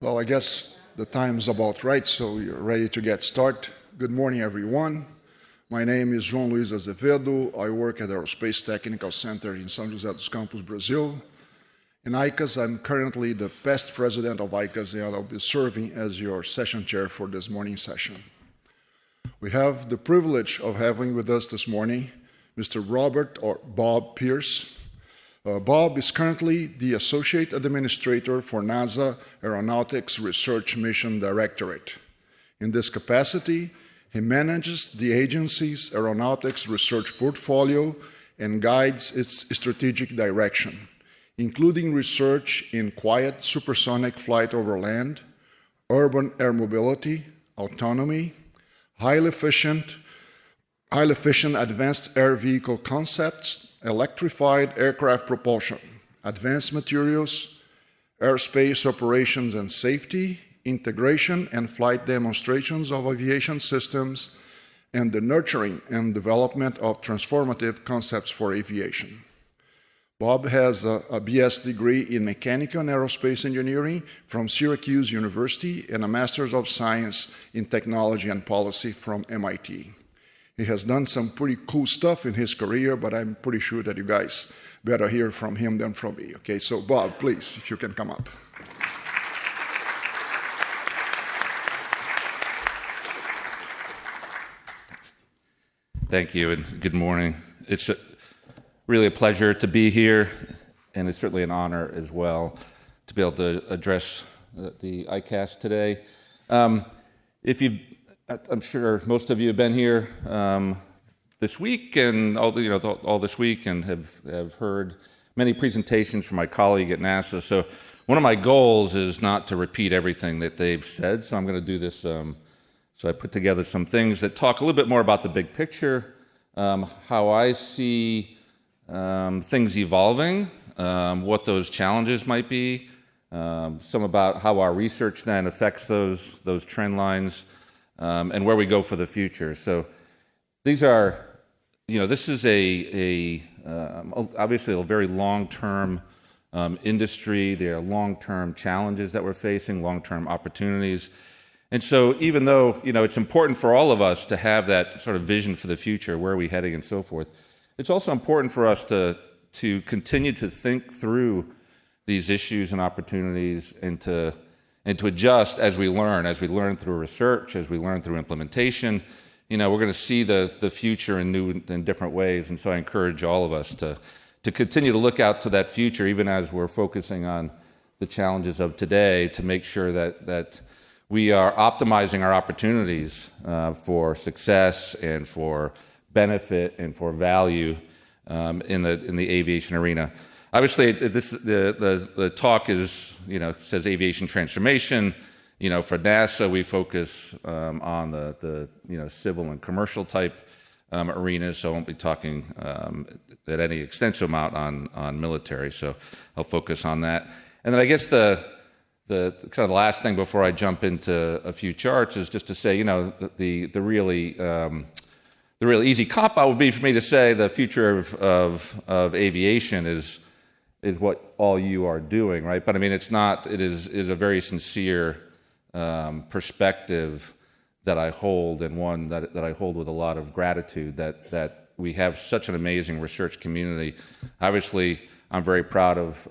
Well, I guess the time's about right, so we're ready to get started. Good morning, everyone. My name is João Luiz Azevedo. I work at Aerospace Technical Center in São José dos Campos, Brazil. In ICAS, I'm currently the past president of ICAS, and I'll be serving as your session chair for this morning's session. We have the privilege of having with us this morning Mr. Robert or Bob Pearce. Bob is currently the Associate Administrator for NASA Aeronautics Research Mission Directorate. In this capacity, he manages the agency's aeronautics research portfolio and guides its strategic direction, including research in quiet supersonic flight over land, urban air mobility, autonomy, highly efficient advanced air vehicle concepts, electrified aircraft propulsion, advanced materials, airspace operations and safety, integration and flight demonstrations of aviation systems, and the nurturing and development of transformative concepts for aviation. Bob has a BS degree in Mechanical and Aerospace Engineering from Syracuse University and a Master's of Science in Technology and Policy from MIT. He has done some pretty cool stuff in his career, but I'm pretty sure that you guys better hear from him than from me. Okay, so Bob, please, if you can come up. Thank you, and good morning. It's really a pleasure to be here, and it's certainly an honor as well to be able to address the ICAS today. I'm sure most of you have been here this week and all this week, and have heard many presentations from my colleague at NASA. So one of my goals is not to repeat everything that they've said. So I'm going to do this. So I put together some things that talk a little bit more about the big picture, how I see things evolving, what those challenges might be, some about how our research then affects those trend lines. And where we go for the future. So these are, this is obviously a very long-term industry. There are long-term challenges that we're facing, long-term opportunities. And so even though, it's important for all of us to have that sort of vision for the future, where are we heading and so forth, it's also important for us to continue to think through these issues and opportunities and to adjust as we learn through research, as we learn through implementation. We're going to see the future in new and different ways. And so I encourage all of us to continue to look out to that future, even as we're focusing on the challenges of today, to make sure that we are optimizing our opportunities for success and for benefit and for value in the aviation arena. Obviously, the talk is, says aviation transformation. For NASA, we focus on the civil and commercial type arenas, so I won't be talking at any extensive amount on military. So I'll focus on that. And then I guess the kind of last thing before I jump into a few charts is just to say, the real easy cop-out would be for me to say the future of aviation is what all you are doing, right? But I mean, it's not. It is a very sincere perspective that I hold, and one that I hold with a lot of gratitude. That we have such an amazing research community. Obviously, I'm very proud of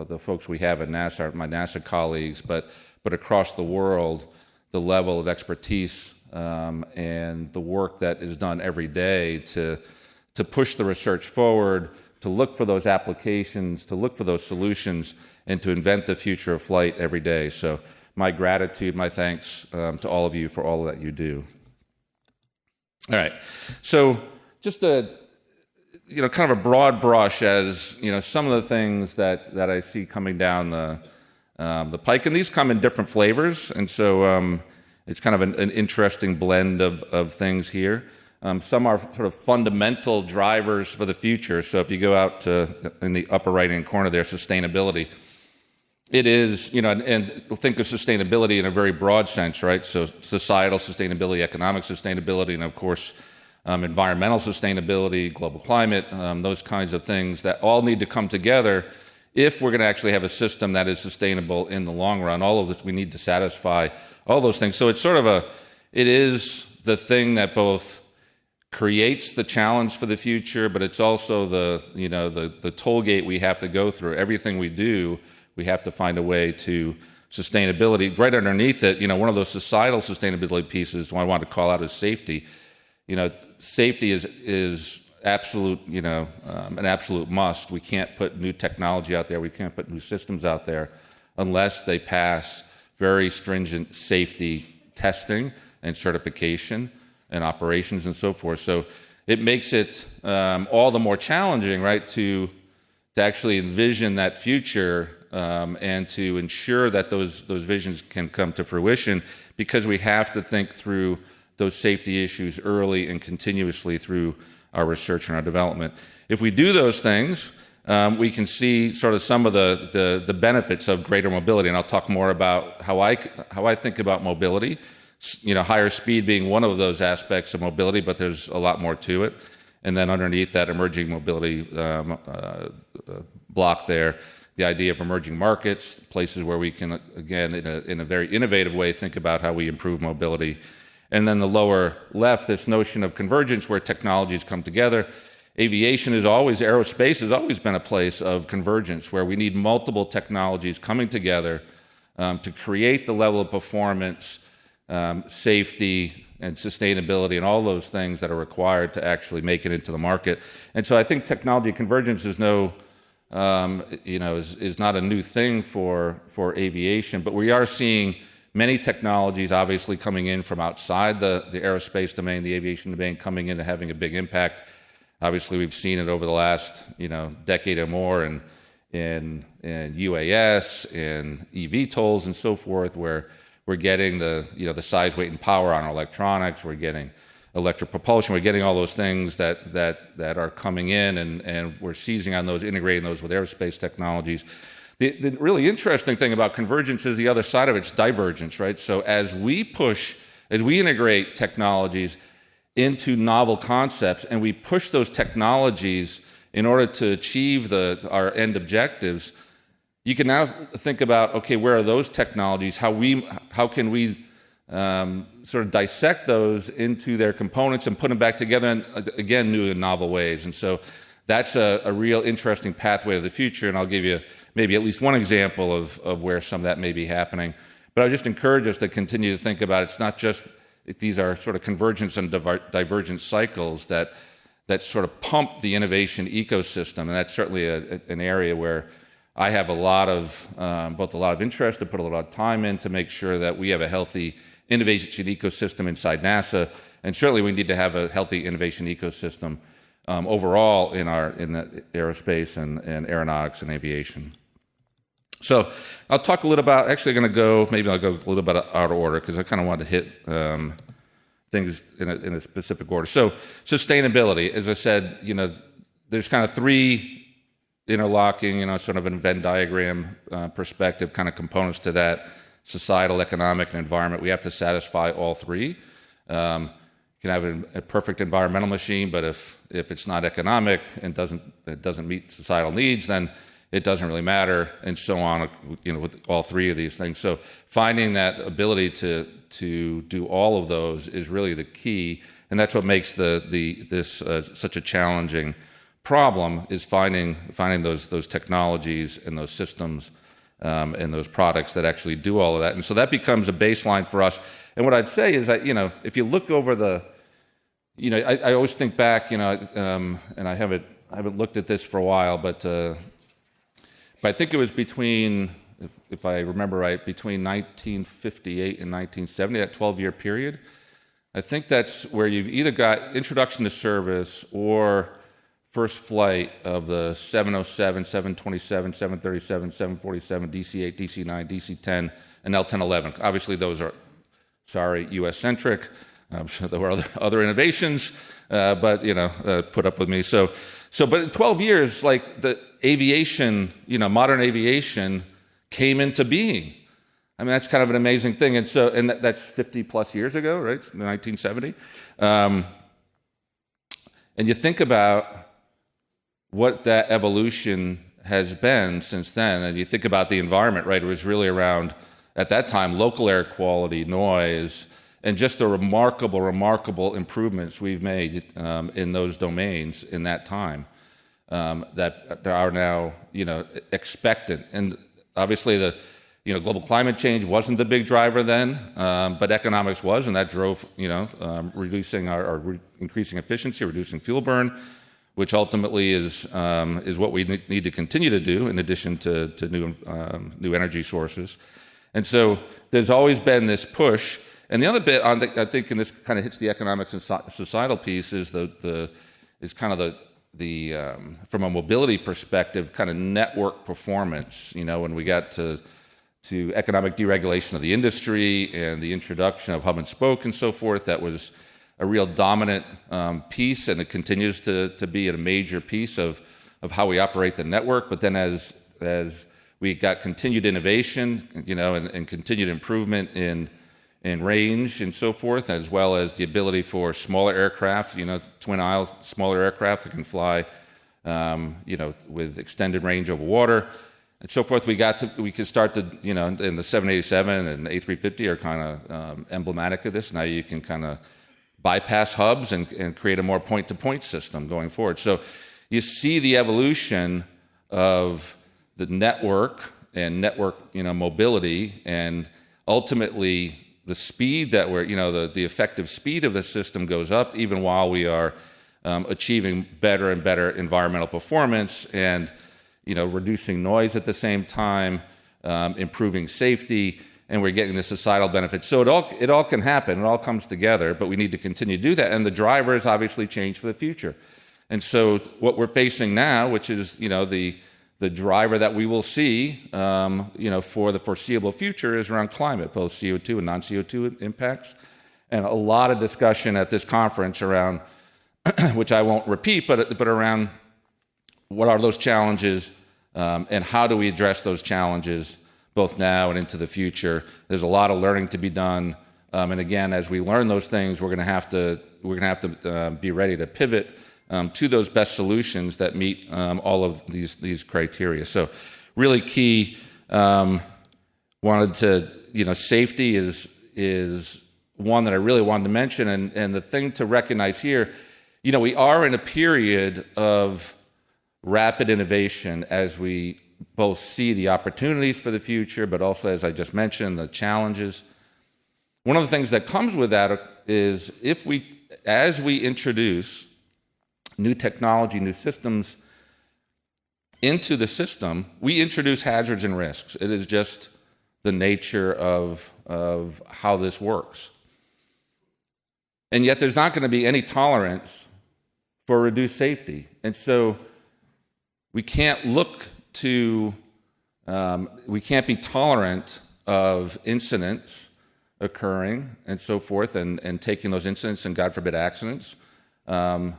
the folks we have at NASA, my NASA colleagues, but across the world, the level of expertise and the work that is done every day to push the research forward, to look for those applications, to look for those solutions, and to invent the future of flight every day. So my gratitude, my thanks to all of you for all that you do. All right, so just kind of a broad brush as, some of the things that I see coming down the pike, and these come in different flavors, and so it's kind of an interesting blend of things here. Some are sort of fundamental drivers for the future. So if you go out in the upper right-hand corner there, sustainability, it is, and think of sustainability in a very broad sense, right? So societal sustainability, economic sustainability, and of course, environmental sustainability, global climate, those kinds of things that all need to come together if we're going to actually have a system that is sustainable in the long run. All of this, we need to satisfy all those things. So it's sort of it is the thing that both creates the challenge for the future, but it's also the toll gate we have to go through. Everything we do, we have to find a way to sustainability. Right underneath it, one of those societal sustainability pieces I want to call out is safety. Safety is absolute, an absolute must. We can't put new technology out there. We can't put new systems out there unless they pass very stringent safety testing and certification and operations and so forth. So it makes it all the more challenging, right, to actually envision that future and to ensure that those visions can come to fruition, because we have to think through those safety issues early and continuously through our research and our development. If we do those things, we can see sort of some of the benefits of greater mobility, and I'll talk more about how I think about mobility. Higher speed being one of those aspects of mobility, but there's a lot more to it. And then underneath that emerging mobility block there, the idea of emerging markets, places where we can, again, in a very innovative way, think about how we improve mobility. And then the lower left, this notion of convergence where technologies come together. Aerospace has always been a place of convergence where we need multiple technologies coming together to create the level of performance, safety, and sustainability, and all those things that are required to actually make it into the market. And so I think technology convergence is is not a new thing for aviation, but we are seeing many technologies obviously coming in from outside the aerospace domain, the aviation domain, coming in and having a big impact. Obviously, we've seen it over the last decade or more in UAS, in EV tolls, and so forth, where we're getting the size, weight, and power on our electronics. We're getting electric propulsion. We're getting all those things that are coming in, and we're seizing on those, integrating those with aerospace technologies. The really interesting thing about convergence is the other side of it's divergence, right? So as we integrate technologies into novel concepts, and we push those technologies in order to achieve our end objectives, you can now think about, okay, where are those technologies? How can we sort of dissect those into their components and put them back together in, again, new and novel ways? And so that's a real interesting pathway to the future, and I'll give you maybe at least one example of where some of that may be happening. But I would just encourage us to continue to think about it's not just these are sort of convergence and divergence cycles that sort of pump the innovation ecosystem, and that's certainly an area where I have both a lot of interest to put a lot of time in to make sure that we have a healthy innovation ecosystem inside NASA, and certainly we need to have a healthy innovation ecosystem overall in the aerospace and aeronautics and aviation. So I'll talk a little about, maybe I'll go a little bit out of order because I kind of want to hit things in a specific order. So sustainability, as I said, there's kind of three interlocking, sort of a Venn diagram perspective kind of components to that: societal, economic, and environment. We have to satisfy all three. You can have a perfect environmental machine, but if it's not economic and it doesn't meet societal needs, then it doesn't really matter, and so on, with all three of these things. So finding that ability to do all of those is really the key, and that's what makes this such a challenging problem, is finding those technologies and those systems and those products that actually do all of that. And so that becomes a baseline for us. And what I'd say is that, if you look over I always think back, and I haven't looked at this for a while, but I think it was between, if I remember right, between 1958 and 1970, that 12-year period. I think that's where you've either got introduction to service or first flight of the 707, 727, 737, 747, DC-8, DC-9, DC-10, and L-1011. Obviously, those are, U.S.-centric. I'm sure there were other innovations, but, put up with me. But in 12 years, like the aviation, modern aviation came into being. I mean, that's kind of an amazing thing. And that's 50 plus years ago, right? It's 1970. And you think about what that evolution has been since then, and you think about the environment, right? It was really around, at that time, local air quality, noise, and just the remarkable improvements we've made in those domains in that time that are now, expectant. And obviously, the global climate change wasn't the big driver then, but economics was, and that drove, reducing increasing efficiency, reducing fuel burn, which ultimately is what we need to continue to do in addition to new energy sources. And so there's always been this push. And the other bit I think, and this kind of hits the economics and societal piece, is from a mobility perspective, kind of network performance. When we got to economic deregulation of the industry and the introduction of hub and spoke and so forth, that was a real dominant piece, and it continues to be a major piece of how we operate the network. But then as we got continued innovation, and continued improvement in range and so forth, as well as the ability for smaller aircraft, twin aisle smaller aircraft that can fly, with extended range over water and so forth. We could start to, and the 787 and A350 are kind of emblematic of this. Now you can kind of bypass hubs and create a more point-to-point system going forward. So you see the evolution of the network and network, mobility, and ultimately the speed that the effective speed of the system goes up, even while we are achieving better and better environmental performance and, reducing noise at the same time, improving safety, and we're getting the societal benefits. So it all can happen. It all comes together, but we need to continue to do that. And the drivers obviously change for the future. And so what we're facing now, which is, the driver that we will see, for the foreseeable future, is around climate, both CO2 and non-CO2 impacts. And a lot of discussion at this conference around, which I won't repeat, but around what are those challenges, and how do we address those challenges both now and into the future. There's a lot of learning to be done, and again, as we learn those things, we're going to have to be ready to pivot to those best solutions that meet all of these criteria. So, really key. Wanted to, safety is one that I really wanted to mention, and the thing to recognize here, we are in a period of rapid innovation as we both see the opportunities for the future, but also, as I just mentioned, the challenges. One of the things that comes with that is as we introduce new technology, new systems into the system, we introduce hazards and risks. It is just the nature of how this works. And yet there's not going to be any tolerance for reduced safety. And so we can't we can't be tolerant of incidents occurring and so forth, and taking those incidents and, God forbid, accidents, and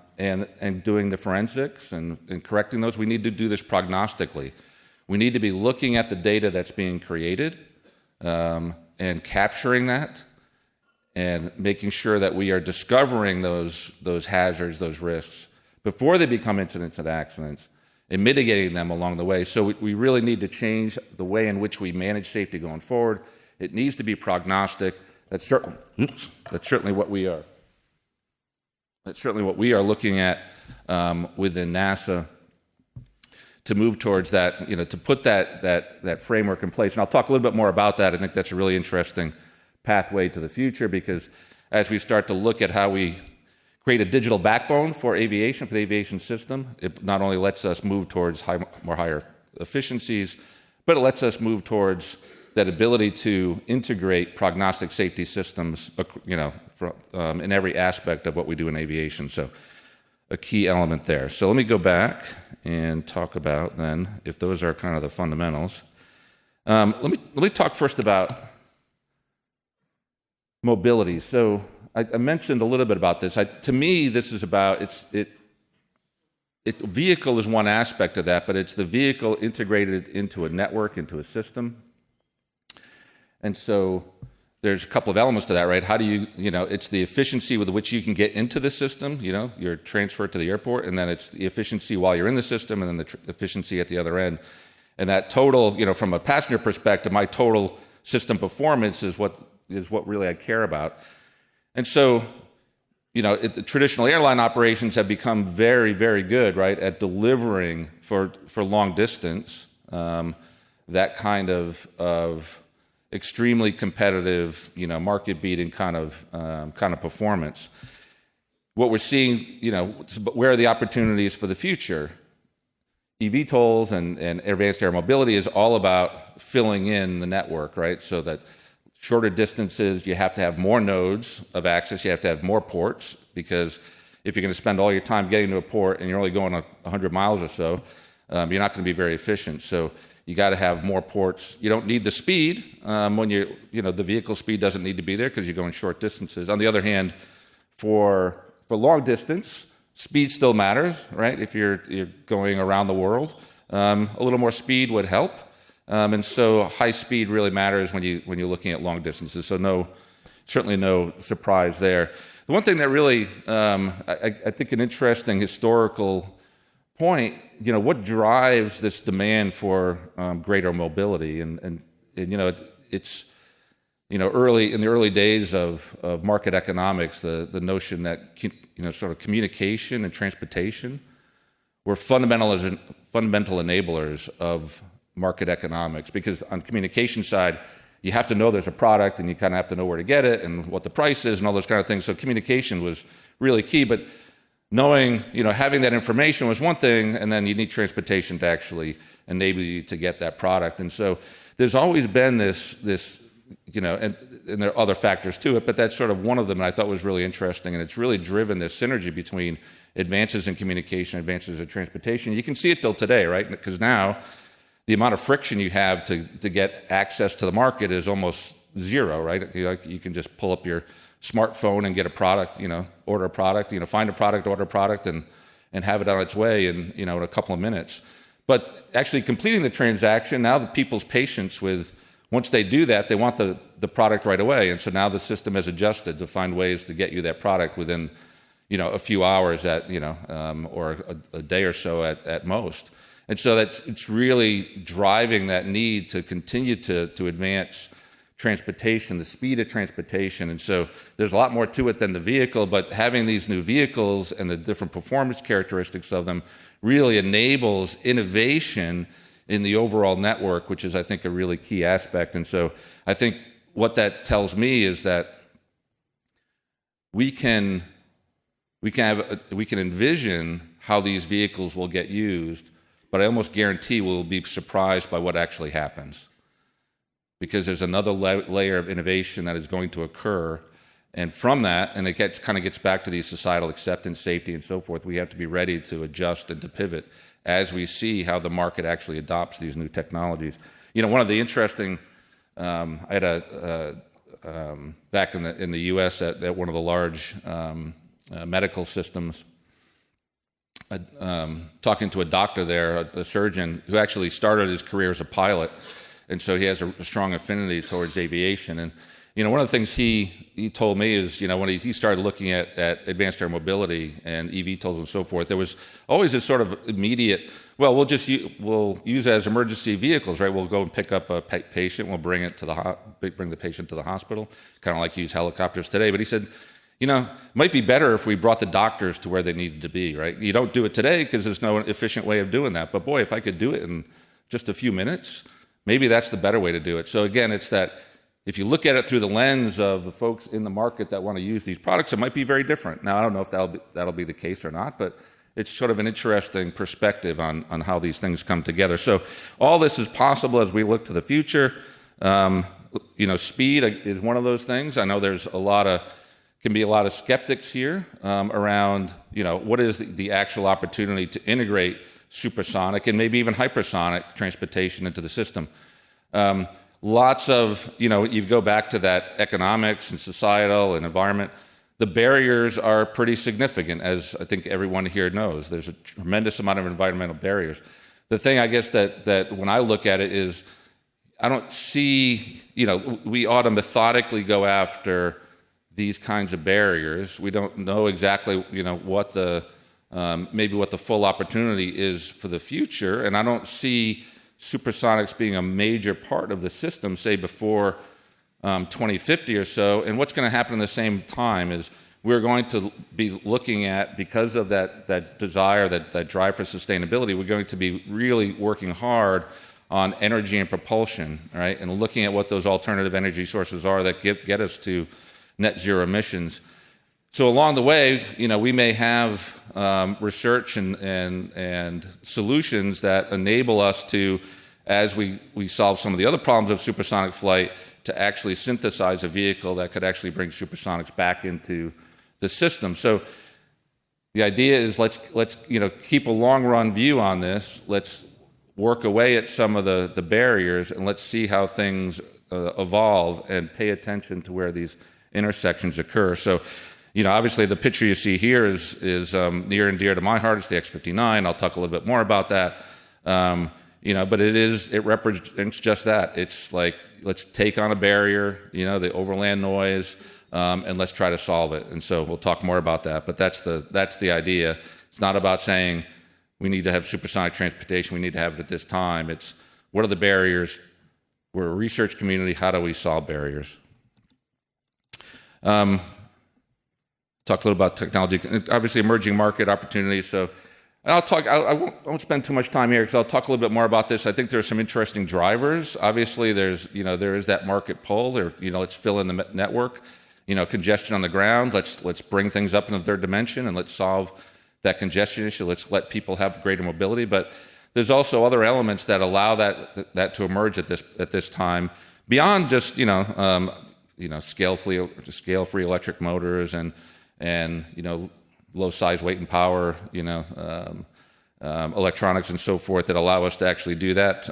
doing the forensics and correcting those. We need to do this prognostically. We need to be looking at the data that's being created, and capturing that, and making sure that we are discovering those hazards, those risks, before they become incidents and accidents, and mitigating them along the way. So we really need to change the way in which we manage safety going forward. It needs to be prognostic. That's certainly what we are. That's certainly what we are looking at within NASA, to move towards that, to put that framework in place. And I'll talk a little bit more about that. I think that's a really interesting pathway to the future, because as we start to look at how we create a digital backbone for aviation, for the aviation system, it not only lets us move towards higher efficiencies, but it lets us move towards that ability to integrate prognostic safety systems, in every aspect of what we do in aviation. So a key element there. So let me go back and talk about then, if those are kind of the fundamentals. Let me talk first about mobility. So I mentioned a little bit about this. To me, this is about vehicle is one aspect of that, but it's the vehicle integrated into a network, into a system. And so there's a couple of elements to that, right? How do it's the efficiency with which you can get into the system, you're transferred to the airport, and then it's the efficiency while you're in the system, and then the efficiency at the other end. And that total, from a passenger perspective, my total system performance is what really I care about. And so, the traditional airline operations have become very, very good, right, at delivering for long distance that kind of extremely competitive, market-beating kind of performance. What we're seeing, where are the opportunities for the future? eVTOLs and advanced air mobility is all about filling in the network, right? So that shorter distances, you have to have more nodes of access, you have to have more ports, because if you're going to spend all your time getting to a port and you're only going 100 miles or so, you're not going to be very efficient. So you got to have more ports. You don't need the speed when the vehicle speed doesn't need to be there because you're going short distances. On the other hand, for long distance, speed still matters, right? If you're going around the world, a little more speed would help. And so high speed really matters when you're looking at long distances. So certainly no surprise there. The one thing that really, I think an interesting historical point, what drives this demand for greater mobility, and it's early in the early days of market economics, the notion that sort of communication and transportation were fundamental enablers of market economics, because on the communication side, you have to know there's a product and you kind of have to know where to get it and what the price is and all those kind of things. So communication was really key, but knowing, having that information was one thing, and then you need transportation to actually enable you to get that product. And so there's always been this and there are other factors to it, but that's sort of one of them that I thought was really interesting, and it's really driven this synergy between advances in communication, advances in transportation. You can see it till today, right? Because now the amount of friction you have to get access to the market is almost zero, right? You can just pull up your smartphone and get a product, order a product, find a product, order a product, and have it on its way in a couple of minutes. But actually completing the transaction, now the people's patience with, once they do that, they want the product right away. And so now the system has adjusted to find ways to get you that product within, a few hours or a day or so at most. And so it's really driving that need to continue to advance transportation, the speed of transportation. And so there's a lot more to it than the vehicle, but having these new vehicles and the different performance characteristics of them really enables innovation in the overall network, which is, I think, a really key aspect. And so I think what that tells me is that we can envision how these vehicles will get used, but I almost guarantee we'll be surprised by what actually happens, because there's another layer of innovation that is going to occur. And from that, and it kind of gets back to these societal acceptance, safety, and so forth, we have to be ready to adjust and to pivot as we see how the market actually adopts these new technologies. One of the interesting, I had back in the U.S. at one of the large medical systems, talking to a doctor there, a surgeon who actually started his career as a pilot, and so he has a strong affinity towards aviation. And one of the things he told me is, when he started looking at advanced air mobility and eVTOLs and so forth, there was always this sort of immediate, well, we'll use it as emergency vehicles, right? We'll go and pick up a patient, we'll bring the patient to the hospital, kind of like use helicopters today. But he said, it might be better if we brought the doctors to where they needed to be, right? You don't do it today because there's no efficient way of doing that. But boy, if I could do it in just a few minutes, maybe that's the better way to do it. So again, it's that if you look at it through the lens of the folks in the market that want to use these products, it might be very different. Now, I don't know if that'll be the case or not, but it's sort of an interesting perspective on how these things come together. So all this is possible as we look to the future. Speed is one of those things. I know there's can be a lot of skeptics here around, what is the actual opportunity to integrate supersonic and maybe even hypersonic transportation into the system. Lots of, you go back to that economics and societal and environment. The barriers are pretty significant, as I think everyone here knows. There's a tremendous amount of environmental barriers. The thing, I guess, that when I look at it is, I don't see, we ought to methodically go after these kinds of barriers. We don't know exactly, what the, maybe what the full opportunity is for the future. And I don't see supersonics being a major part of the system, say before 2050 or so. And what's going to happen at the same time is we're going to be looking at, because of that desire, that drive for sustainability, we're going to be really working hard on energy and propulsion, right? And looking at what those alternative energy sources are that get us to net zero emissions. So along the way, we may have research and solutions that enable us to, as we solve some of the other problems of supersonic flight, to actually synthesize a vehicle that could actually bring supersonics back into the system. So the idea is let's keep a long run view on this. Let's work away at some of the barriers, and let's see how things evolve and pay attention to where these intersections occur. So, obviously the picture you see here is near and dear to my heart. It's the X-59. I'll talk a little bit more about that. But it represents just that. It's like, let's take on a barrier, the overland noise, and let's try to solve it. And so we'll talk more about that. But that's the idea. It's not about saying we need to have supersonic transportation, we need to have it at this time. It's what are the barriers? We're a research community. How do we solve barriers? Talk a little about technology, obviously emerging market opportunities. So I won't spend too much time here because I'll talk a little bit more about this. I think there are some interesting drivers. Obviously, there is that market pull. Let's fill in the network. Congestion on the ground. Let's bring things up in the third dimension and let's solve that congestion issue. Let's let people have greater mobility. But there's also other elements that allow that to emerge at this time beyond just scale-free electric motors and low size, weight, and power, electronics and so forth that allow us to actually do that,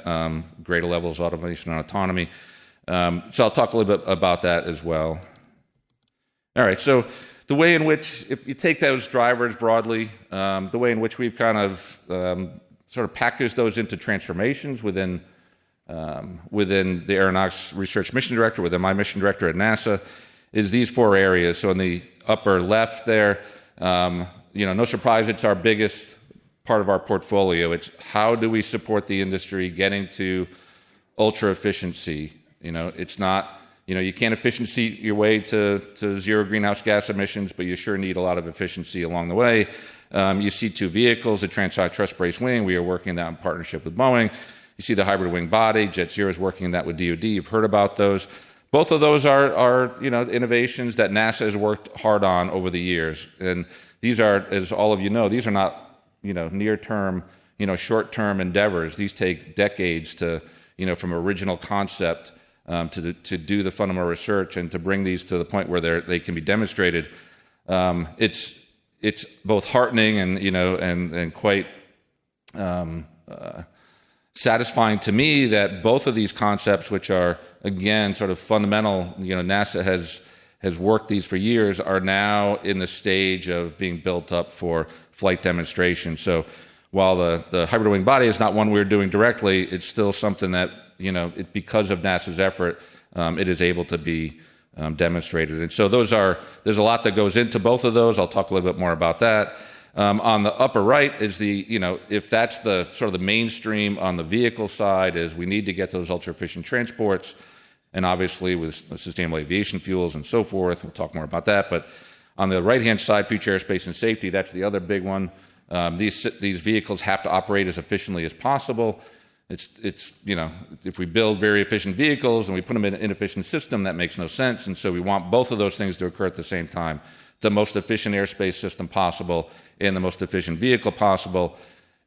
greater levels of automation and autonomy. So I'll talk a little bit about that as well. All right, so the way in which, if you take those drivers broadly, the way in which we've kind of sort of packaged those into transformations within the Aeronautics Research Mission Director, within my mission director at NASA, is these four areas. So in the upper left there, no surprise, it's our biggest part of our portfolio. It's how do we support the industry getting to ultra efficiency? It's not, you can't efficiency your way to zero greenhouse gas emissions, but you sure need a lot of efficiency along the way. You see two vehicles, the Transsonic Truss Brace Wing. We are working that in partnership with Boeing. You see the hybrid wing body. Jet Zero is working that with DoD. You've heard about those. Both of those are innovations that NASA has worked hard on over the years. And these are, as all of you know, these are not near-term, short-term endeavors. These take decades to, from original concept to do the fundamental research and to bring these to the point where they can be demonstrated. It's both heartening and quite satisfying to me that both of these concepts, which are again sort of fundamental, NASA has worked these for years, are now in the stage of being built up for flight demonstration. So while the hybrid wing body is not one we're doing directly, it's still something that because of NASA's effort, it is able to be demonstrated. And so there's a lot that goes into both of those. I'll talk a little bit more about that. On the upper right is if that's the sort of the mainstream on the vehicle side, is we need to get those ultra efficient transports, and obviously with sustainable aviation fuels and so forth. We'll talk more about that. But on the right hand side, future airspace and safety, that's the other big one. These vehicles have to operate as efficiently as possible. If we build very efficient vehicles and we put them in an inefficient system, that makes no sense. And so we want both of those things to occur at the same time. The most efficient airspace system possible and the most efficient vehicle possible,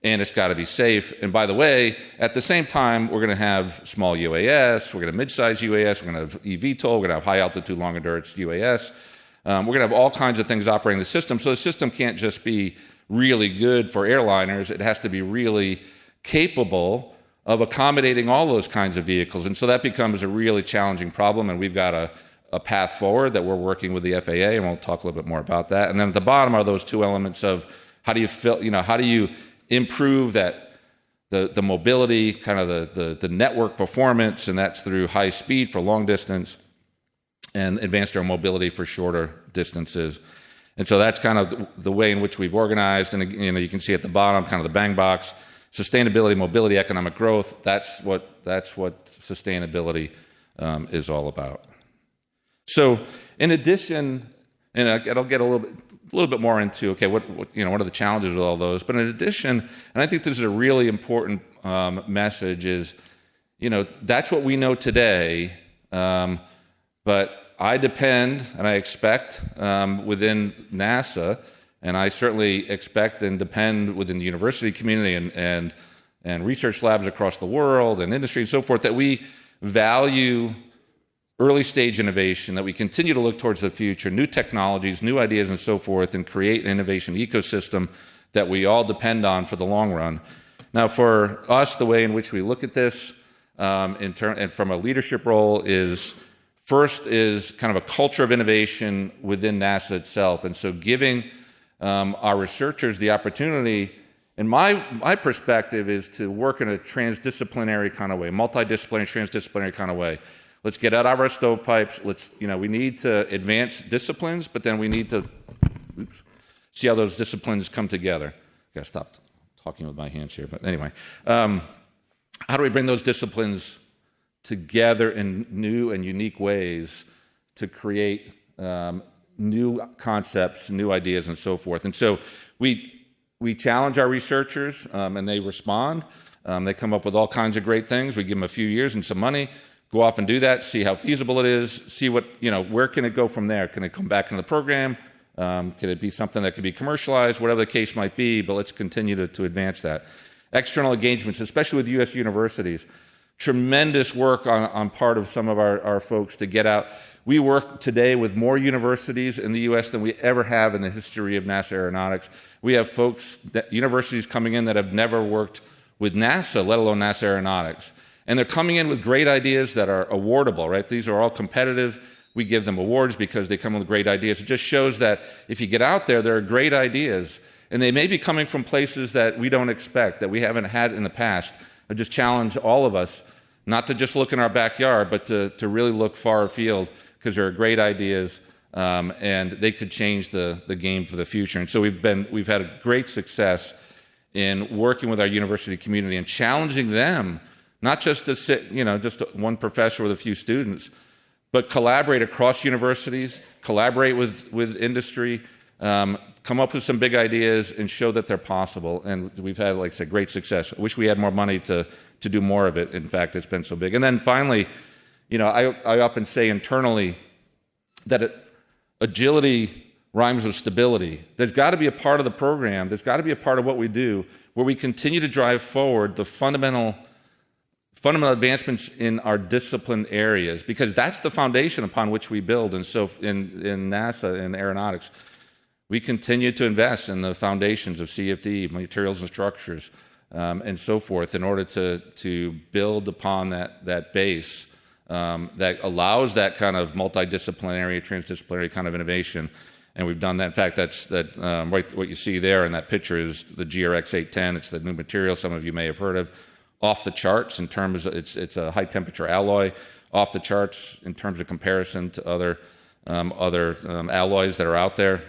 and it's got to be safe. And by the way, at the same time, we're going to have small UAS, we're going to have mid-size UAS, we're going to have eVTOL, we're going to have high-altitude, long-endurance UAS. We're going to have all kinds of things operating the system. So the system can't just be really good for airliners. It has to be really capable of accommodating all those kinds of vehicles. And so that becomes a really challenging problem, and we've got a path forward that we're working with the FAA, and we'll talk a little bit more about that. And then at the bottom are those two elements of how do you improve that the mobility, kind of the network performance, and that's through high speed for long distance and advanced air mobility for shorter distances. And so that's kind of the way in which we've organized. And you can see at the bottom, kind of the bang box, sustainability, mobility, economic growth. That's what sustainability is all about. So in addition, and I'll get a little bit more into, okay, what are the challenges with all those? But in addition, and I think this is a really important message, is, that's what we know today, but I depend and I expect within NASA, and I certainly expect and depend within the university community and research labs across the world and industry and so forth, that we value early stage innovation, that we continue to look towards the future, new technologies, new ideas and so forth, and create an innovation ecosystem that we all depend on for the long run. Now, for us, the way in which we look at this and from a leadership role is, first is kind of a culture of innovation within NASA itself. And so giving our researchers the opportunity, and my perspective is to work in a transdisciplinary kind of way, multidisciplinary, transdisciplinary kind of way. Let's get out of our stovepipes. We need to advance disciplines, but then we need to see how those disciplines come together. I gotta stop talking with my hands here, but anyway. How do we bring those disciplines together in new and unique ways to create new concepts, new ideas, and so forth? And so we challenge our researchers, and they respond. They come up with all kinds of great things. We give them a few years and some money, go off and do that, see how feasible it is, see what, where can it go from there? Can it come back into the program? Can it be something that could be commercialized? Whatever the case might be, but let's continue to advance that. External engagements, especially with U.S. universities. Tremendous work on part of some of our folks to get out. We work today with more universities in the U.S. than we ever have in the history of NASA aeronautics. We have universities coming in that have never worked with NASA, let alone NASA aeronautics. And they're coming in with great ideas that are awardable, right? These are all competitive. We give them awards because they come with great ideas. It just shows that if you get out there, there are great ideas. And they may be coming from places that we don't expect, that we haven't had in the past. I just challenge all of us not to just look in our backyard, but to really look far afield, because there are great ideas and they could change the game for the future. And so we've had a great success in working with our university community and challenging them, not just to sit, just one professor with a few students, but collaborate across universities, collaborate with industry, come up with some big ideas and show that they're possible. And we've had, like I said, great success. I wish we had more money to do more of it. In fact, it's been so big. And then finally, I often say internally that agility rhymes with stability. There's got to be a part of the program, there's got to be a part of what we do where we continue to drive forward the fundamental advancements in our discipline areas, because that's the foundation upon which we build. And so in NASA, in aeronautics, we continue to invest in the foundations of CFD, materials and structures, and so forth, in order to build upon that base that allows that kind of multidisciplinary, transdisciplinary kind of innovation. And we've done that. In fact, right, what you see there in that picture is the GRX 810. It's the new material some of you may have heard of. Off the charts in terms of, it's a high temperature alloy, off the charts in terms of comparison to other alloys that are out there.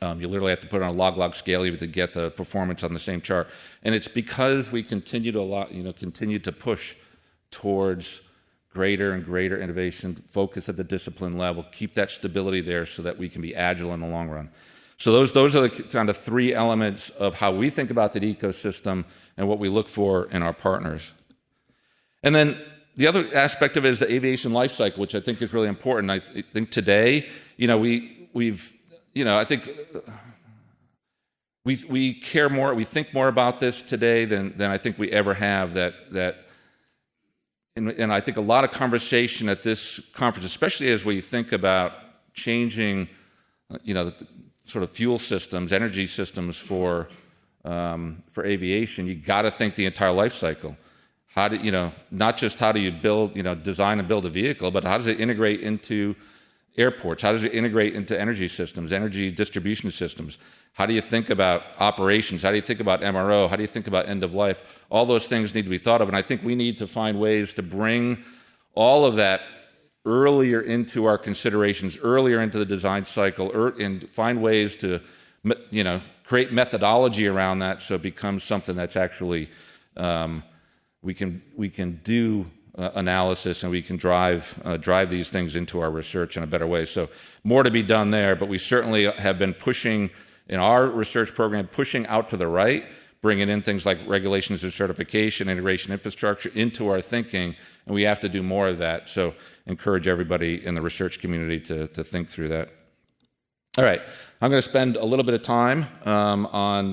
You literally have to put it on a log scale even to get the performance on the same chart. And it's because we continue to push towards greater and greater innovation, focus at the discipline level, keep that stability there so that we can be agile in the long run. So those are the kind of three elements of how we think about the ecosystem and what we look for in our partners. And then the other aspect of it is the aviation life cycle, which I think is really important. I think today, we care more, we think more about this today than I think we ever have. And I think a lot of conversation at this conference, especially as we think about changing, sort of fuel systems, energy systems for aviation, you got to think the entire life cycle. How do not just how do you build, design and build a vehicle, but how does it integrate into airports? How does it integrate into energy systems, energy distribution systems? How do you think about operations? How do you think about MRO? How do you think about end of life? All those things need to be thought of, and I think we need to find ways to bring all of that earlier into our considerations, earlier into the design cycle, and find ways to, create methodology around that so it becomes something that's actually we can do analysis, and we can drive these things into our research in a better way. So more to be done there, but we certainly have been pushing in our research program, pushing out to the right, bringing in things like regulations and certification, integration infrastructure into our thinking, and we have to do more of that. So encourage everybody in the research community to think through that. All right, I'm going to spend a little bit of time on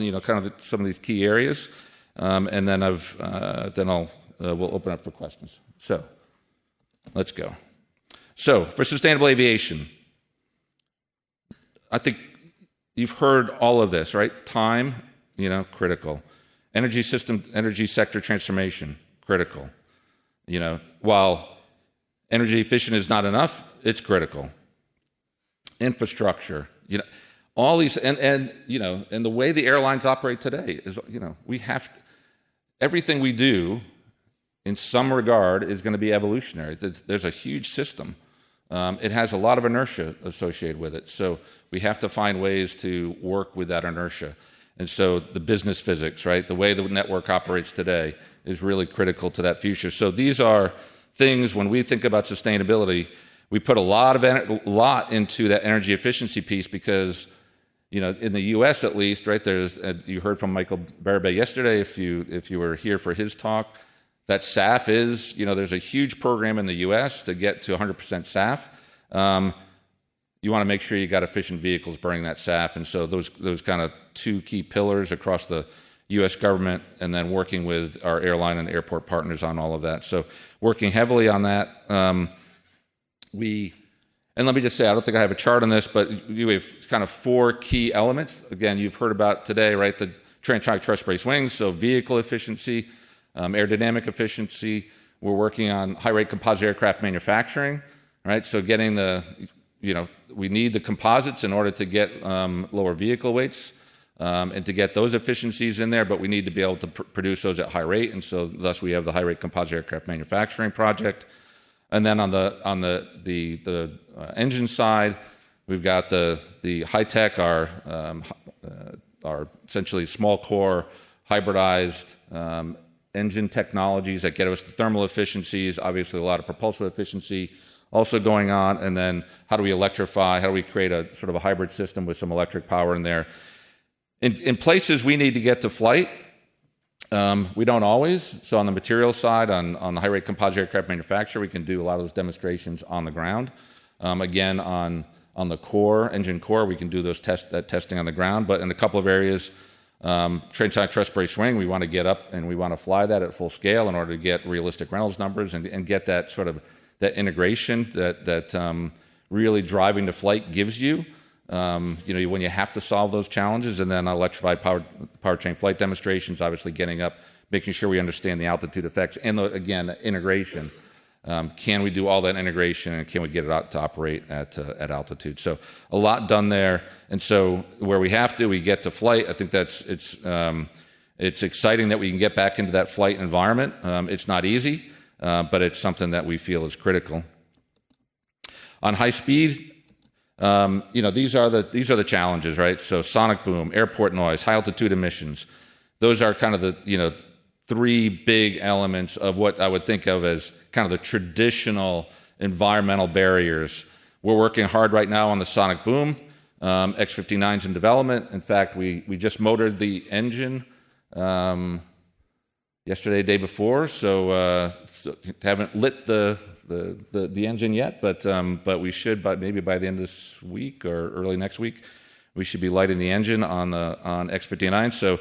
some of these key areas, and then we'll open up for questions. So let's go. So for sustainable aviation, I think you've heard all of this, right? Time, critical. Energy sector transformation, critical. While energy efficient is not enough, it's critical. Infrastructure, all these, and the way the airlines operate today is, we have to, everything we do in some regard is going to be evolutionary. There's a huge system. It has a lot of inertia associated with it. So we have to find ways to work with that inertia. And so the business physics, right, the way the network operates today is really critical to that future. So these are things, when we think about sustainability, we put a lot into that energy efficiency piece because, in the U.S. at least, right, you heard from Michael Barabay yesterday, if you were here for his talk, that SAF is, there's a huge program in the U.S. to get to 100% SAF. You want to make sure you got efficient vehicles burning that SAF, and so those kind of two key pillars across the U.S. government, and then working with our airline and airport partners on all of that. So working heavily on that. And let me just say, I don't think I have a chart on this, but you have kind of four key elements. Again, you've heard about today, right, the transonic truss brace wings, so vehicle efficiency, aerodynamic efficiency. We're working on high-rate composite aircraft manufacturing, right? So getting we need the composites in order to get lower vehicle weights and to get those efficiencies in there, but we need to be able to produce those at high rate, and so thus we have the high-rate composite aircraft manufacturing project. And then on the engine side, we've got the high tech, our essentially small core hybridized engine technologies that get us the thermal efficiencies. Obviously, a lot of propulsive efficiency also going on. And then how do we electrify? How do we create a sort of a hybrid system with some electric power in there? In places we need to get to flight. We don't always. So on the material side, on the high-rate composite aircraft manufacturer, we can do a lot of those demonstrations on the ground. Again, on the core, engine core, we can do that testing on the ground. But in a couple of areas, transonic truss brace wing, we want to get up and we want to fly that at full scale in order to get realistic Reynolds numbers and get that sort of that integration that really driving to flight gives you. When you have to solve those challenges, and then electrified powertrain flight demonstrations, obviously getting up, making sure we understand the altitude effects, and again, the integration. Can we do all that integration, and can we get it out to operate at altitude? So a lot done there, and so where we have to, we get to flight. I think it's exciting that we can get back into that flight environment. It's not easy, but it's something that we feel is critical. On high speed. These are the challenges, right? So sonic boom, airport noise, high altitude emissions. Those are kind of the three big elements of what I would think of as kind of the traditional environmental barriers. We're working hard right now on the sonic boom. X-59's in development. In fact, we just motored the engine yesterday, day before. So haven't lit the engine yet, but we should, maybe by the end of this week or early next week, we should be lighting the engine on X-59. So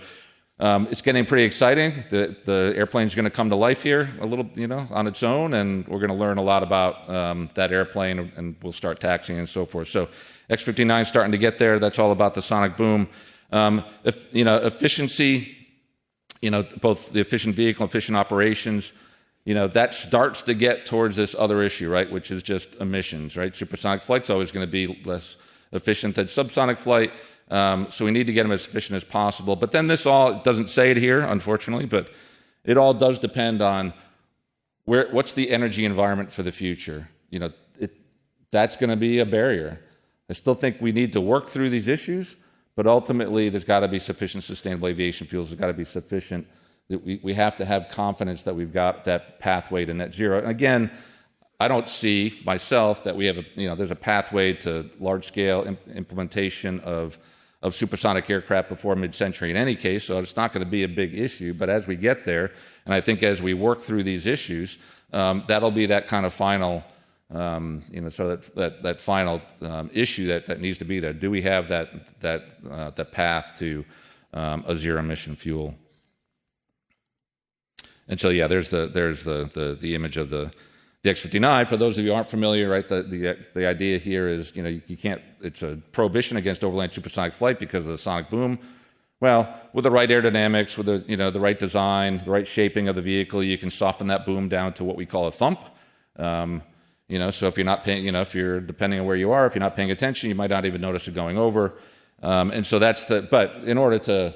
it's getting pretty exciting. The airplane's going to come to life here a little, on its own, and we're going to learn a lot about that airplane, and we'll start taxiing and so forth. So X-59 starting to get there. That's all about the sonic boom. Efficiency. Both the efficient vehicle, efficient operations. that starts to get towards this other issue, right, which is just emissions, right? Supersonic flight's always going to be less efficient than subsonic flight, so we need to get them as efficient as possible. But then this all, it doesn't say it here, unfortunately, but it all does depend on what's the energy environment for the future. That's going to be a barrier. I still think we need to work through these issues, but ultimately there's got to be sufficient sustainable aviation fuels. There's got to be sufficient, that we have to have confidence that we've got that pathway to net zero. And again, I don't see myself that we have there's a pathway to large-scale implementation of supersonic aircraft before mid-century in any case, so it's not going to be a big issue. But as we get there, and I think as we work through these issues, that'll be that kind of final, that final issue that needs to be there. Do we have that path to a zero-emission fuel? And so, yeah, there's the image of the X-59. For those of you who aren't familiar, right, the idea here is, you can't, it's a prohibition against overland supersonic flight because of the sonic boom. Well, with the right aerodynamics, with the right design, the right shaping of the vehicle, you can soften that boom down to what we call a thump. So if you're not paying, if you're, depending on where you are, if you're not paying attention, you might not even notice it going over. And so but in order to,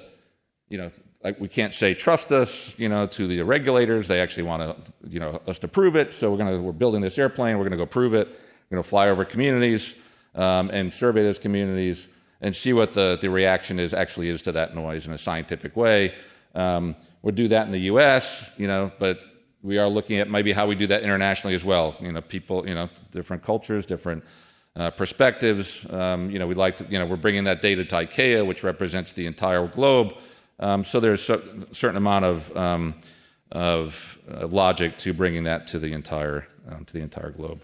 we can't say trust us, to the regulators. They actually want to, us to prove it. So we're building this airplane. We're going to go prove it. We're going to fly over communities and survey those communities and see what the reaction actually is to that noise in a scientific way. We'll do that in the U.S., but we are looking at maybe how we do that internationally as well. People, different cultures, different perspectives. We'd like to, we're bringing that data to ICAO, which represents the entire globe. So there's a certain amount of logic to bringing that to the entire globe.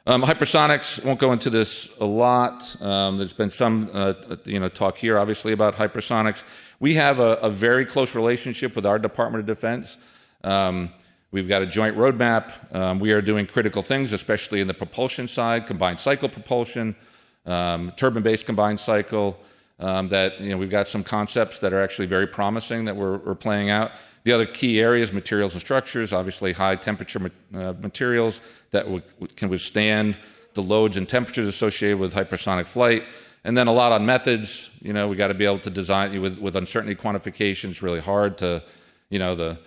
Hypersonics, won't go into this a lot. There's been some talk here, obviously, about hypersonics. We have a very close relationship with our Department of Defense. We've got a joint roadmap. We are doing critical things, especially in the propulsion side, combined cycle propulsion, turbine-based combined cycle. We've got some concepts that are actually very promising that we're playing out. The other key areas, materials and structures, obviously high temperature materials that can withstand the loads and temperatures associated with hypersonic flight. And then a lot on methods. We got to be able to design with uncertainty quantification. It's really hard to, the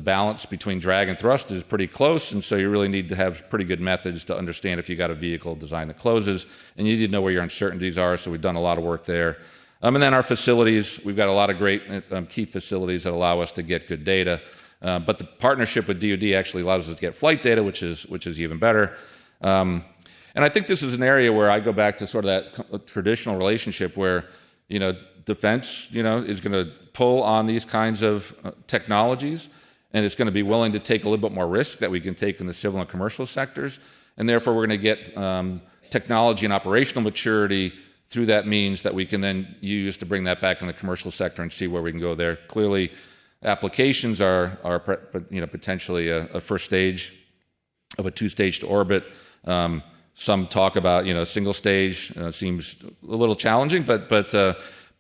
balance between drag and thrust is pretty close, and so you really need to have pretty good methods to understand if you got a vehicle design that closes, and you need to know where your uncertainties are. So we've done a lot of work there. And then our facilities, we've got a lot of great key facilities that allow us to get good data. But the partnership with DoD actually allows us to get flight data, which is even better. And I think this is an area where I go back to sort of that traditional relationship where, defense, is going to pull on these kinds of technologies, and it's going to be willing to take a little bit more risk that we can take in the civil and commercial sectors. And therefore, we're going to get technology and operational maturity through that means that we can then use to bring that back in the commercial sector and see where we can go there. Clearly, applications are potentially a first stage of a two-stage to orbit. Some talk about single stage seems a little challenging, but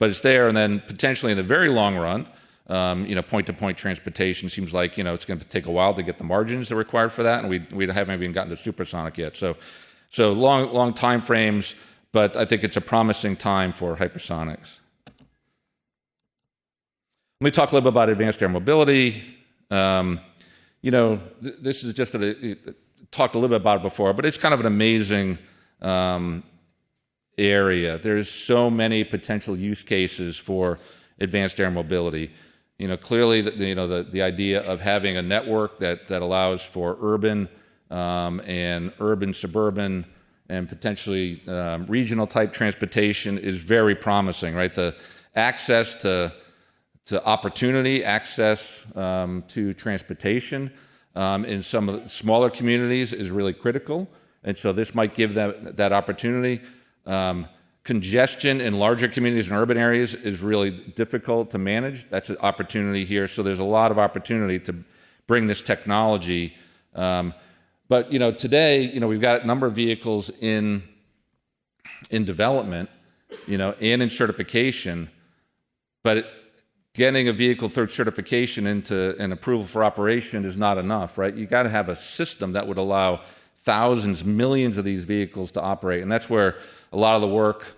it's there. And then potentially in the very long run, point-to-point transportation seems like it's going to take a while to get the margins that are required for that, and we haven't even gotten to supersonic yet. So long time frames, but I think it's a promising time for hypersonics. Let me talk a little bit about advanced air mobility. This is just talked a little bit about it before, but it's kind of an amazing area. There's so many potential use cases for advanced air mobility. Clearly, the idea of having a network that allows for urban and urban, suburban, and potentially regional type transportation is very promising, right? The access to opportunity, access to transportation in some of the smaller communities is really critical. And so this might give them that opportunity. Congestion in larger communities and urban areas is really difficult to manage. That's an opportunity here. So there's a lot of opportunity to bring this technology. But today, we've got a number of vehicles in development, and in certification, but getting a vehicle through certification into an approval for operation is not enough, right? You got to have a system that would allow thousands, millions of these vehicles to operate, and that's where a lot of the work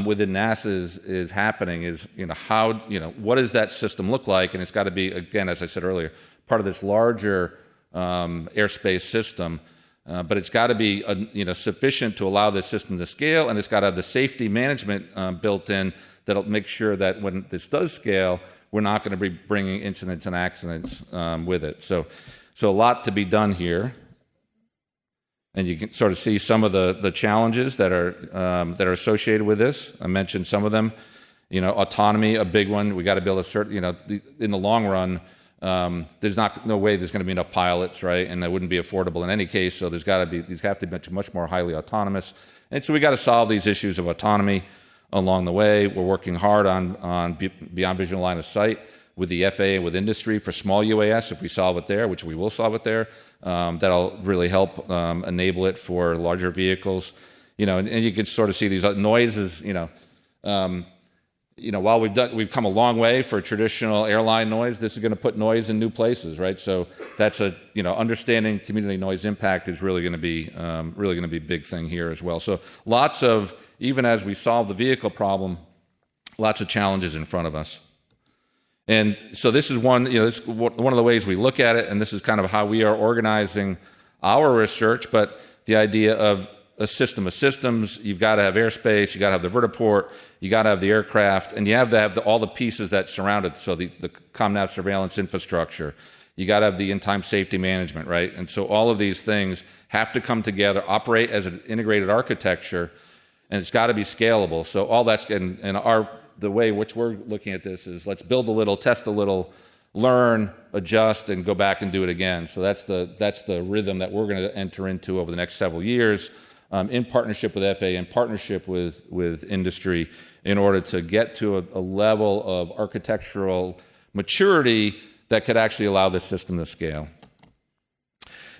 within NASA is happening. Is how what does that system look like? And it's got to be, again, as I said earlier, part of this larger airspace system. But it's got to be sufficient to allow this system to scale, and it's got to have the safety management built in that'll make sure that when this does scale, we're not going to be bringing incidents and accidents with it. So a lot to be done here, and you can sort of see some of the challenges that are associated with this. I mentioned some of them. Autonomy, a big one. We got to be able to in the long run. There's no way there's going to be enough pilots, right? And that wouldn't be affordable in any case. So these have to be much more highly autonomous. And so we got to solve these issues of autonomy along the way. We're working hard on beyond visual line of sight with the FAA and with industry for small UAS. If we solve it there, which we will solve it there, that'll really help enable it for larger vehicles. And you can sort of see these noises. While we've come a long way for traditional airline noise, this is going to put noise in new places, right? So that's understanding community noise impact is really going to be a big thing here as well. So lots of, even as we solve the vehicle problem, lots of challenges in front of us. And so this is one of the ways we look at it, and this is kind of how we are organizing our research. But the idea of a system of systems, you've got to have airspace, you got to have the vertiport, you got to have the aircraft, and you have to have all the pieces that surround it. So the ComNav surveillance infrastructure, you got to have the in-time safety management, right? And so all of these things have to come together, operate as an integrated architecture, and it's got to be scalable. So all that's the way which we're looking at this is let's build a little, test a little, learn, adjust, and go back and do it again. So that's the rhythm that we're going to enter into over the next several years. In partnership with FAA, in partnership with industry, in order to get to a level of architectural maturity that could actually allow this system to scale.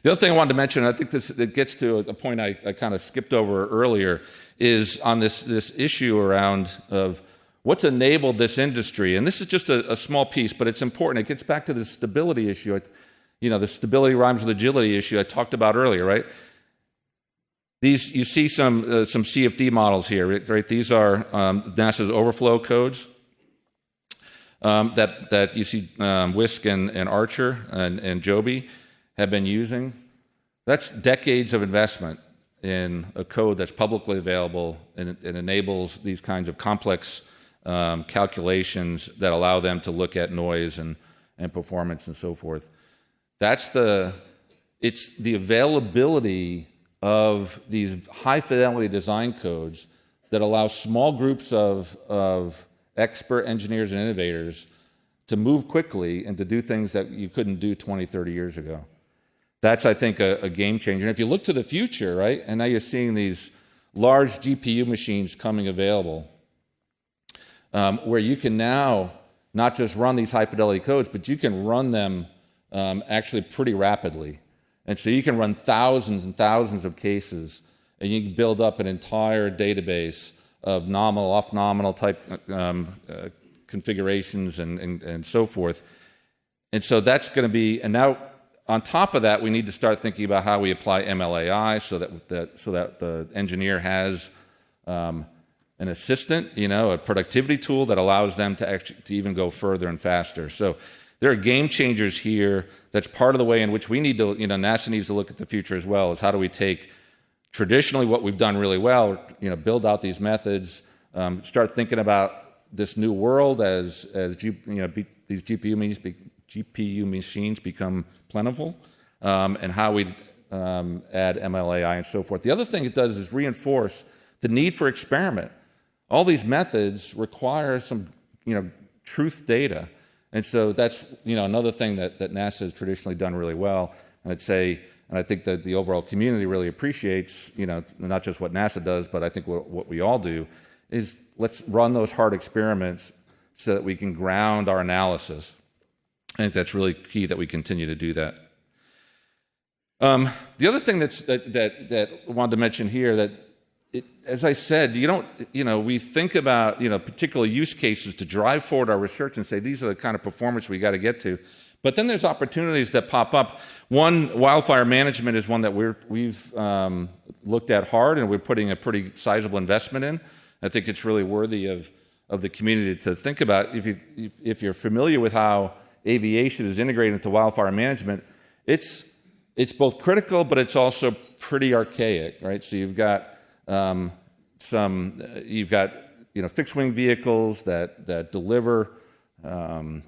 The other thing I wanted to mention, and I think it gets to a point I kind of skipped over earlier, is on this issue around of what's enabled this industry. And this is just a small piece, but it's important. It gets back to the stability issue. The stability rhymes with agility issue I talked about earlier, right? You see some CFD models here, right? These are NASA's overflow codes that you see WISC and Archer and Joby have been using. That's decades of investment in a code that's publicly available and it enables these kinds of complex calculations that allow them to look at noise and performance and so forth. It's the availability of these high-fidelity design codes that allow small groups of expert engineers and innovators to move quickly and to do things that you couldn't do 20, 30 years ago. That's, I think, a game changer. And if you look to the future, right, and now you're seeing these large GPU machines coming available where you can now not just run these high-fidelity codes, but you can run them actually pretty rapidly. And so you can run thousands and thousands of cases, and you can build up an entire database of nominal, off-nominal type configurations and so forth. And so that's going to be, and now on top of that, we need to start thinking about how we apply MLAI so that the engineer has an assistant, a productivity tool that allows them to even go further and faster. So there are game changers here. That's part of the way in which we need to, NASA needs to look at the future as well, is how do we take traditionally what we've done really well, build out these methods, start thinking about this new world as these GPU machines become plentiful, and how we add MLAI and so forth. The other thing it does is reinforce the need for experiment. All these methods require some, truth data. And so that's, another thing that NASA has traditionally done really well. And I think that the overall community really appreciates, not just what NASA does, but I think what we all do is let's run those hard experiments so that we can ground our analysis. I think that's really key that we continue to do that. The other thing that I wanted to mention here that as I said, we think about, particular use cases to drive forward our research and say, these are the kind of performance we got to get to. But then there's opportunities that pop up. One, wildfire management is one that we've looked at hard, and we're putting a pretty sizable investment in. I think it's really worthy of the community to think about. If you're familiar with how aviation is integrated into wildfire management, it's both critical, but it's also pretty archaic, right? So you've got fixed wing vehicles that deliver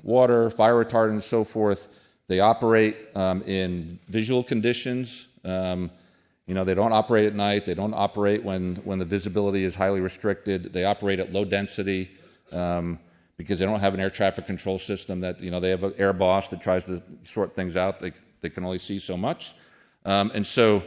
water, fire retardant, and so forth. They operate in visual conditions. They don't operate at night. They don't operate when the visibility is highly restricted. They operate at low density because they don't have an air traffic control system that, they have an air boss that tries to sort things out. They can only see so much. And so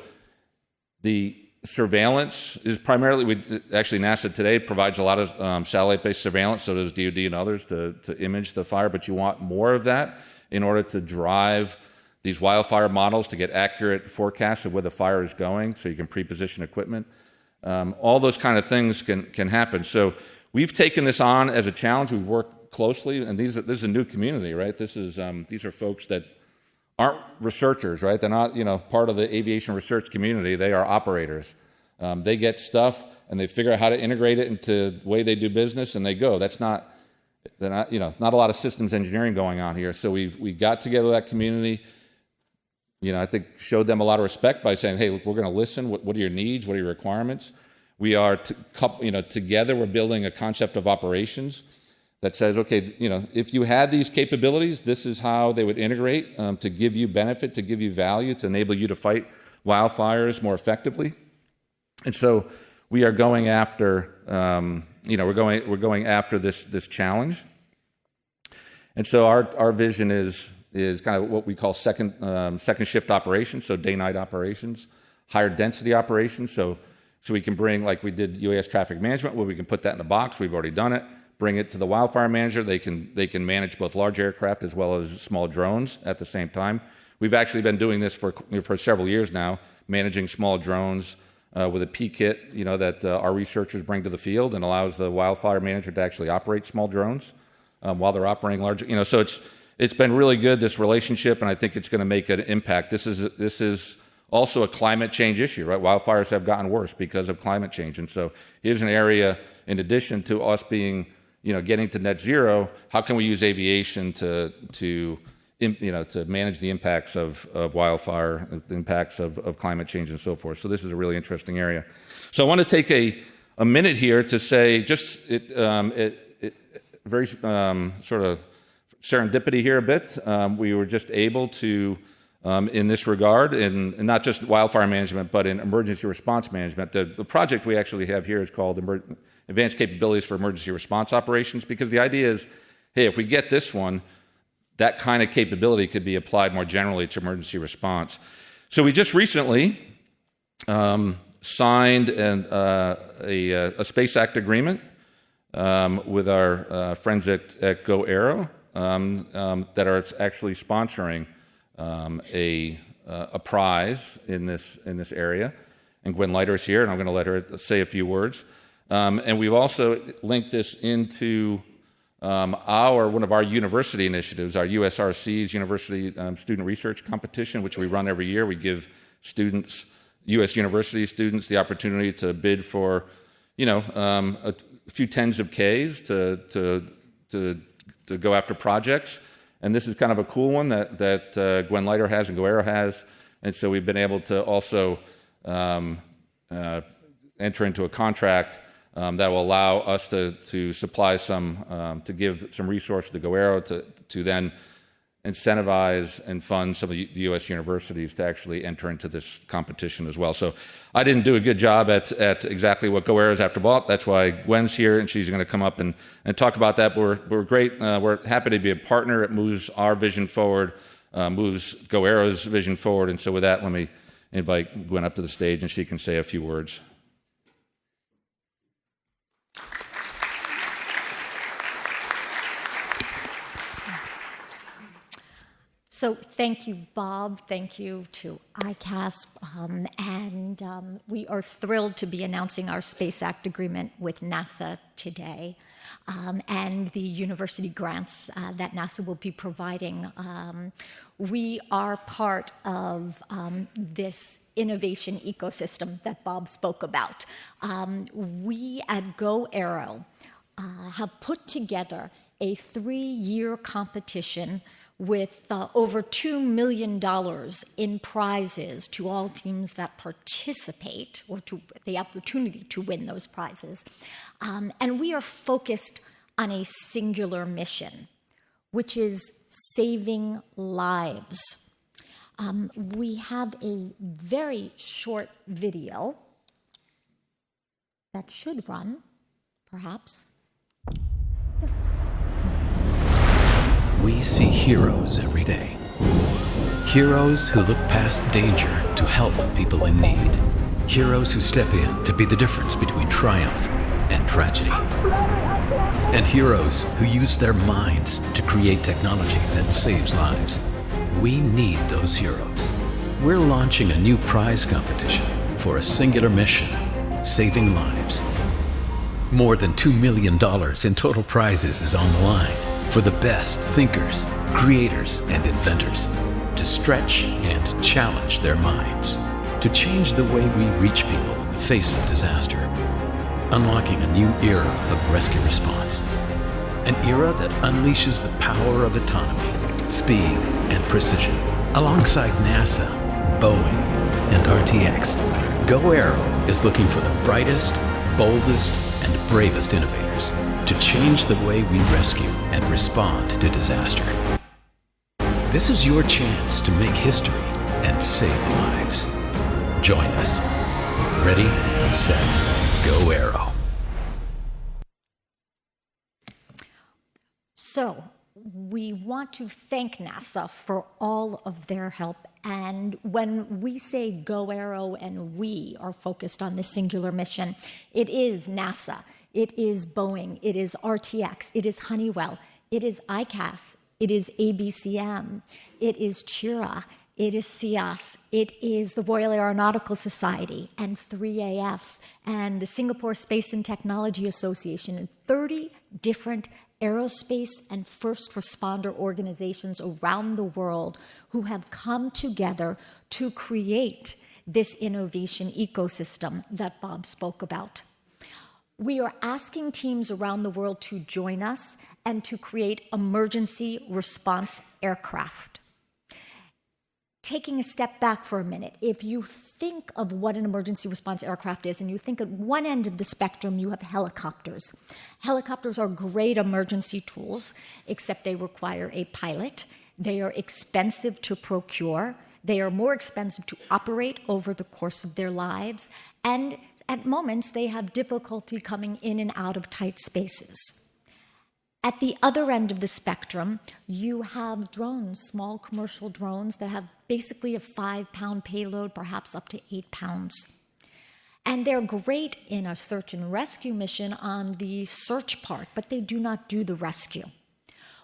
the surveillance is primarily, actually NASA today provides a lot of satellite-based surveillance, so does DoD and others, to image the fire, but you want more of that in order to drive these wildfire models to get accurate forecasts of where the fire is going, so you can pre-position equipment. All those kind of things can happen. So we've taken this on as a challenge. We've worked closely, and this is a new community, right? These are folks that aren't researchers, right? They're not, part of the aviation research community. They are operators. They get stuff and they figure out how to integrate it into the way they do business, and they go. Not a lot of systems engineering going on here. So we got together that community. I think showed them a lot of respect by saying, hey, look, we're going to listen. What are your needs? What are your requirements? We are, together we're building a concept of operations that says, okay, if you had these capabilities, this is how they would integrate to give you benefit, to give you value, to enable you to fight wildfires more effectively. And so we are going after, we're going after this challenge. And so our vision is kind of what we call second shift operations, so day-night operations, higher density operations. So we can bring, like we did UAS traffic management, where we can put that in the box. We've already done it. Bring it to the wildfire manager. They can manage both large aircraft as well as small drones at the same time. We've actually been doing this for several years now, managing small drones with a P kit, that our researchers bring to the field and allows the wildfire manager to actually operate small drones while they're operating large. So it's been really good, this relationship, and I think it's going to make an impact. This is also a climate change issue, right? Wildfires have gotten worse because of climate change, and so here's an area, in addition to us being, getting to net zero, how can we use aviation to manage the impacts of wildfire, the impacts of climate change, and so forth. So this is a really interesting area. So I want to take a minute here to say very sort of serendipity here a bit. We were just able to, in this regard, and not just wildfire management, but in emergency response management. The project we actually have here is called Advanced Capabilities for Emergency Response Operations, because the idea is, hey, if we get this one, that kind of capability could be applied more generally to emergency response. So we just recently signed a Space Act agreement with our friends at Go Aero that are actually sponsoring a prize in this area. And Gwen Leiter is here, and I'm going to let her say a few words. And we've also linked this into one of our university initiatives, our USRC's University Student Research Competition, which we run every year. We give students, U.S. university students, the opportunity to bid for, a few tens of Ks to go after projects. And this is kind of a cool one that Gwen Leiter has and Go Aero has. And so we've been able to also enter into a contract that will allow us to supply to give some resources to Go Aero to then incentivize and fund some of the U.S. universities to actually enter into this competition as well. So I didn't do a good job at exactly what Go Aero is after bought. That's why Gwen's here, and she's going to come up and talk about that. But we're great. We're happy to be a partner. It moves our vision forward, moves Go Aero's vision forward. And so with that, let me invite Gwen up to the stage, and she can say a few words. So thank you, Bob. Thank you to ICAS. We are thrilled to be announcing our Space Act agreement with NASA today, and the university grants that NASA will be providing. We are part of this innovation ecosystem that Bob spoke about. We at Go Aero have put together a 3-year competition with over $2 million in prizes to all teams that participate, or to the opportunity to win those prizes. And we are focused on a singular mission, which is saving lives. We have a very short video that should run, perhaps. We see heroes every day. Heroes who look past danger to help people in need. Heroes who step in to be the difference between triumph and tragedy. And heroes who use their minds to create technology that saves lives. We need those heroes. We're launching a new prize competition for a singular mission, saving lives. More than $2 million in total prizes is on the line for the best thinkers, creators, and inventors to stretch and challenge their minds, to change the way we reach people in the face of disaster, unlocking a new era of rescue response, an era that unleashes the power of autonomy, speed, and precision. Alongside NASA, Boeing, and RTX, Go Aero is looking for the brightest, boldest, and bravest innovators to change the way we rescue and respond to disaster. This is your chance to make history and save lives. Join us. Ready, set, Go Aero. So, we want to thank NASA for all of their help. And when we say Go Aero and we are focused on this singular mission, it is NASA, it is Boeing, it is RTX, it is Honeywell, it is ICAS, it is ABCM, it is CHIRA, it is ICAS, it is the Royal Aeronautical Society, and 3AF, and the Singapore Space and Technology Association, and 30 different aerospace and first responder organizations around the world who have come together to create this innovation ecosystem that Bob spoke about. We are asking teams around the world to join us and to create emergency response aircraft. Taking a step back for a minute, if you think of what an emergency response aircraft is, and you think at one end of the spectrum, you have helicopters. Helicopters are great emergency tools, except they require a pilot. They are expensive to procure. They are more expensive to operate over the course of their lives. And at moments, they have difficulty coming in and out of tight spaces. At the other end of the spectrum, you have drones, small commercial drones that have basically a 5-pound payload, perhaps up to 8 pounds. And they're great in a search and rescue mission on the search part, but they do not do the rescue.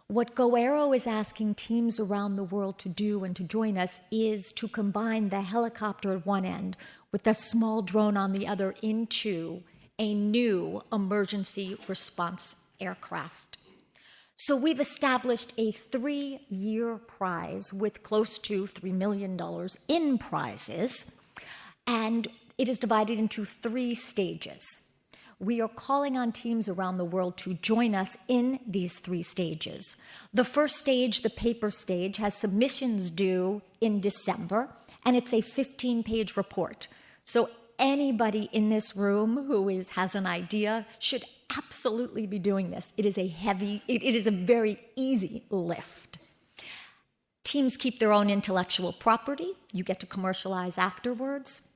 What Go Aero is asking teams around the world to do and to join us is to combine the helicopter at one end with the small drone on the other into a new emergency response aircraft. So we've established a 3-year prize with close to $3 million in prizes, and it is divided into 3 stages. We are calling on teams around the world to join us in these 3 stages. The first stage, the paper stage, has submissions due in December, and it's a 15-page report. So anybody in this room who has an idea should absolutely be doing this. It is a very easy lift. Teams keep their own intellectual property. You get to commercialize afterwards.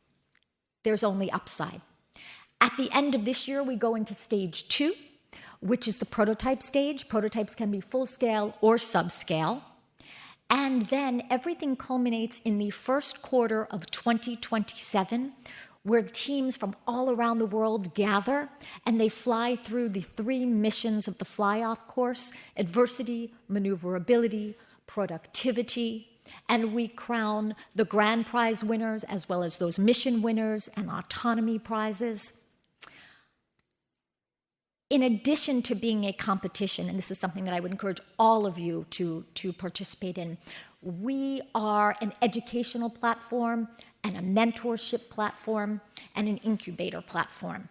There's only upside. At the end of this year, we go into stage 2, which is the prototype stage. Prototypes can be full scale or subscale. And then everything culminates in the first quarter of 2027, where teams from all around the world gather and they fly through the 3 missions of the fly-off course: adversity, maneuverability, productivity. And we crown the grand prize winners as well as those mission winners and autonomy prizes. In addition to being a competition, and this is something that I would encourage all of you to participate in, we are an educational platform and a mentorship platform and an incubator platform.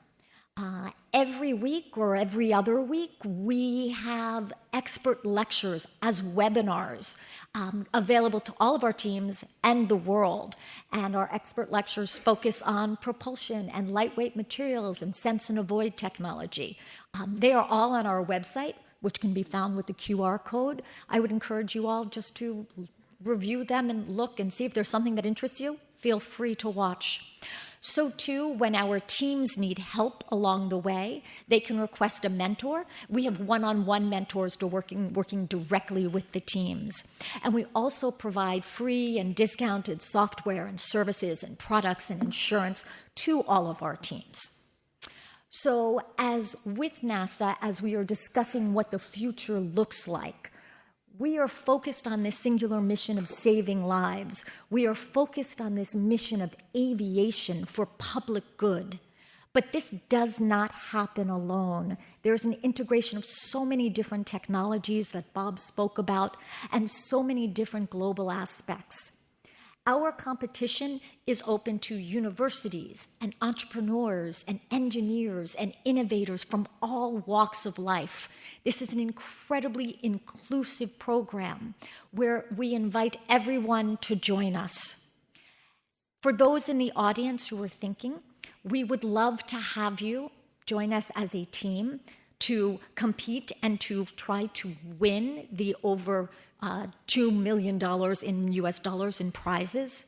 Every week or every other week, we have expert lectures as webinars available to all of our teams and the world. And our expert lectures focus on propulsion and lightweight materials and sense and avoid technology. They are all on our website, which can be found with the QR code. I would encourage you all just to review them and look and see if there's something that interests you. Feel free to watch. So too, when our teams need help along the way, they can request a mentor. We have one-on-one mentors to working directly with the teams. And we also provide free and discounted software and services and products and insurance to all of our teams. So as with NASA, as we are discussing what the future looks like, we are focused on this singular mission of saving lives. We are focused on this mission of aviation for public good. But this does not happen alone. There's an integration of so many different technologies that Bob spoke about and so many different global aspects. Our competition is open to universities and entrepreneurs and engineers and innovators from all walks of life. This is an incredibly inclusive program where we invite everyone to join us. For those in the audience who are thinking, we would love to have you join us as a team to compete and to try to win the over $2 million in US dollars in prizes.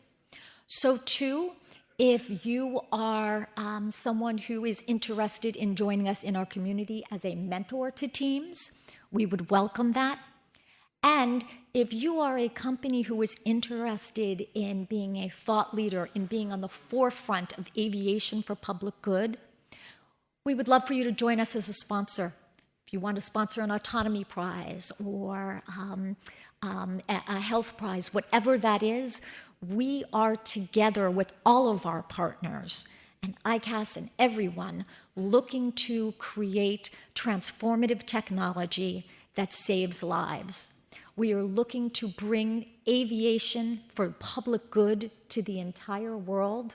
So too, if you are someone who is interested in joining us in our community as a mentor to teams, we would welcome that. And if you are a company who is interested in being a thought leader, in being on the forefront of aviation for public good, we would love for you to join us as a sponsor. If you want to sponsor an autonomy prize or a health prize, whatever that is, we are together with all of our partners and ICAS and everyone looking to create transformative technology that saves lives. We are looking to bring aviation for public good to the entire world,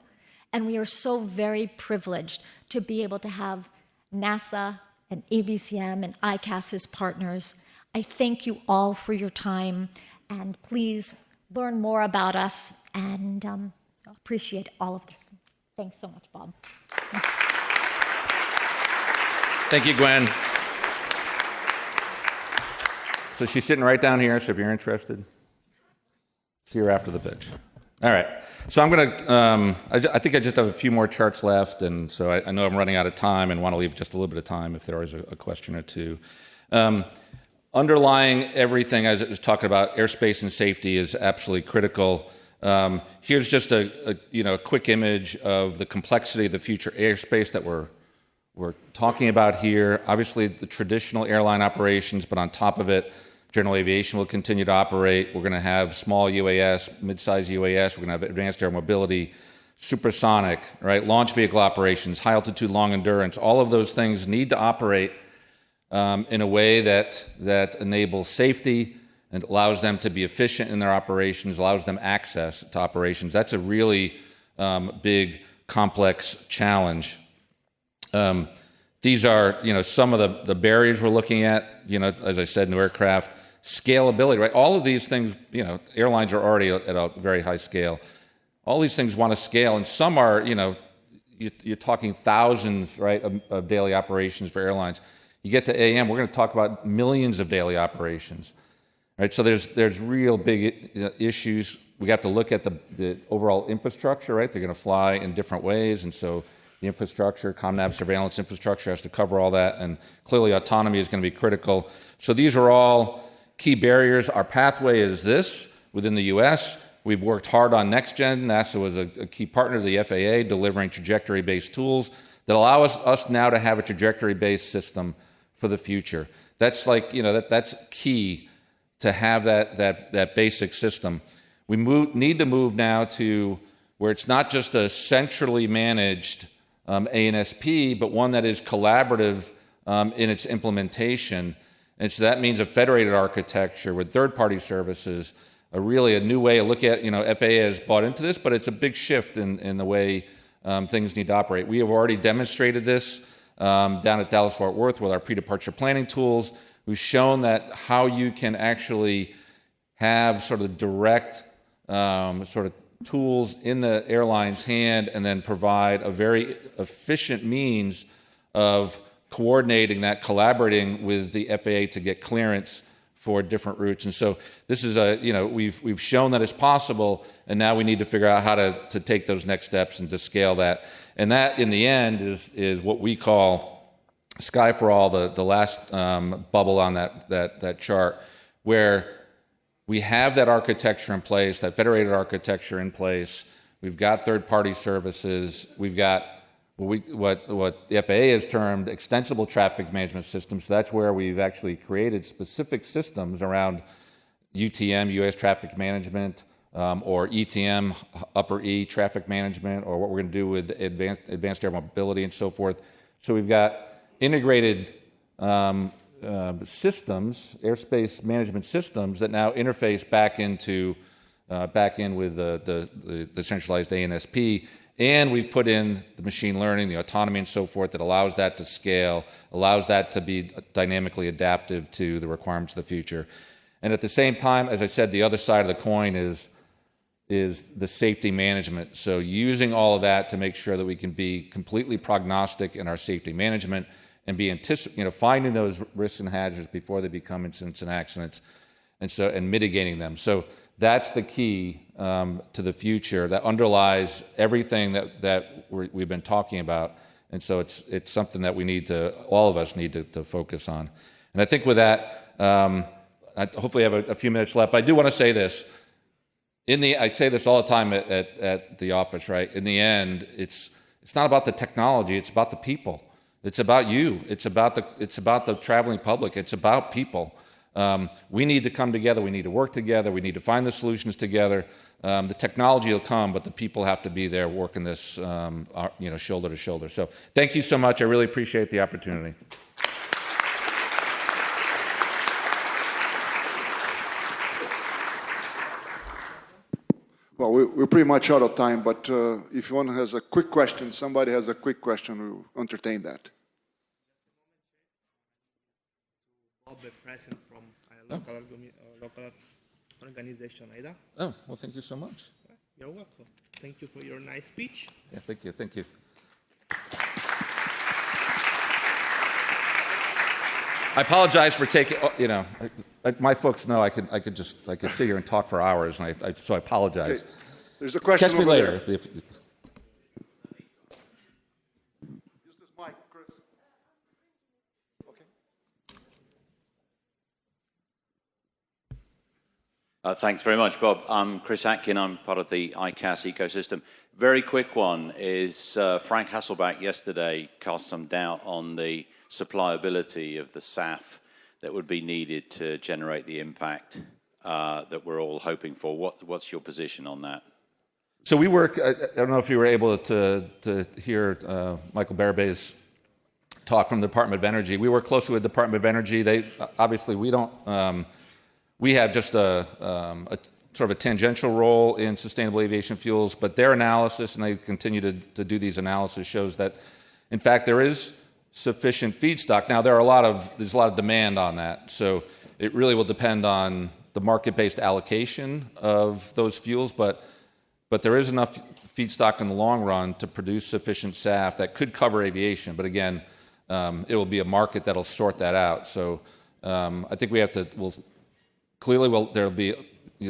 and we are so very privileged to be able to have NASA and ABCM and ICAS as partners. I thank you all for your time, and please learn more about us, and appreciate all of this. Thanks so much, Bob. Thank you, Gwen. So she's sitting right down here, so if you're interested, see her after the pitch. All right, so I'm gonna, I think I just have a few more charts left, and so I know I'm running out of time and want to leave just a little bit of time if there is a question or two. Underlying everything, as it was talking about, airspace and safety is absolutely critical. Here's just a quick image of the complexity of the future airspace that we're talking about here. Obviously, the traditional airline operations, but on top of it, general aviation will continue to operate. We're going to have small UAS, mid-size UAS. We're going to have advanced air mobility, supersonic, right? Launch vehicle operations, high altitude, long endurance. All of those things need to operate in a way that enables safety and allows them to be efficient in their operations, allows them access to operations. That's a really big, complex challenge. These are, some of the barriers we're looking at, as I said, new aircraft, scalability, right? All of these things, airlines are already at a very high scale. All these things want to scale, and some are, you're talking thousands, right, of daily operations for airlines. You get to AM, we're going to talk about millions of daily operations, right? So there's real big issues. We have to look at the overall infrastructure, right? They're going to fly in different ways, and so the infrastructure, ComNav surveillance infrastructure has to cover all that, and clearly autonomy is going to be critical. So these are all key barriers. Our pathway is this within the U.S. We've worked hard on NextGen. NASA was a key partner of the FAA, delivering trajectory-based tools that allow us now to have a trajectory-based system for the future. That's like, that's key to have that basic system. We need to move now to where it's not just a centrally managed ANSP, but one that is collaborative in its implementation. And so that means a federated architecture with third-party services, really a new way to look at, FAA has bought into this, but it's a big shift in the way things need to operate. We have already demonstrated this down at Dallas-Fort Worth with our pre-departure planning tools. We've shown that how you can actually have sort of direct sort of tools in the airline's hand and then provide a very efficient means of coordinating that, collaborating with the FAA to get clearance for different routes. And so this is we've shown that it's possible, and now we need to figure out how to take those next steps and to scale that. And that, in the end, is what we call Sky for All, the last bubble on that chart, where we have that architecture in place, that federated architecture in place. We've got third-party services. We've got what the FAA has termed extensible traffic management systems. So that's where we've actually created specific systems around UTM, U.S. traffic management, or ETM, upper E traffic management, or what we're going to do with advanced air mobility and so forth. So we've got integrated systems, airspace management systems that now interface back in with the centralized ANSP. And we've put in the machine learning, the autonomy and so forth that allows that to scale, allows that to be dynamically adaptive to the requirements of the future. And at the same time, as I said, the other side of the coin is the safety management. So using all of that to make sure that we can be completely prognostic in our safety management and be finding those risks and hazards before they become incidents and accidents, and mitigating them. So that's the key to the future that underlies everything that we've been talking about. And so it's something that all of us need to focus on. And I think with that, I hopefully have a few minutes left, but I do want to say this. I say this all the time at the office, right? In the end, it's not about the technology, it's about the people. It's about you. It's about the traveling public. It's about people. We need to come together. We need to work together. We need to find the solutions together. The technology will come, but the people have to be there working this, shoulder to shoulder. So thank you so much. I really appreciate the opportunity. Well, we're pretty much out of time, but if one has a quick question, somebody has a quick question, we'll entertain that. Bob Pearce from local organization, AIDA. Oh, well, thank you so much. You're welcome. Thank you for your nice speech. Yeah, thank you. Thank you. I apologize for taking, my folks know I could sit here and talk for hours, and so I apologize. Okay. There's a question Catch me over later. there. Use this mic, Chris. Okay. Thanks very much, Bob. I'm Chris Atkin. I'm part of the ICAS ecosystem. Very quick one is Frank Hasselback yesterday cast some doubt on the supplyability of the SAF that would be needed to generate the impact that we're all hoping for. What's your position on that? So we work, I don't know if you were able to hear Michael Barabay's talk from the Department of Energy. We work closely with the Department of Energy. We have just a sort of a tangential role in sustainable aviation fuels, but their analysis, and they continue to do these analysis, shows that, in fact, there is sufficient feedstock. Now, there's a lot of demand on that, so it really will depend on the market-based allocation of those fuels, but there is enough feedstock in the long run to produce sufficient SAF that could cover aviation. But again, it will be a market that'll sort that out. So I think there'll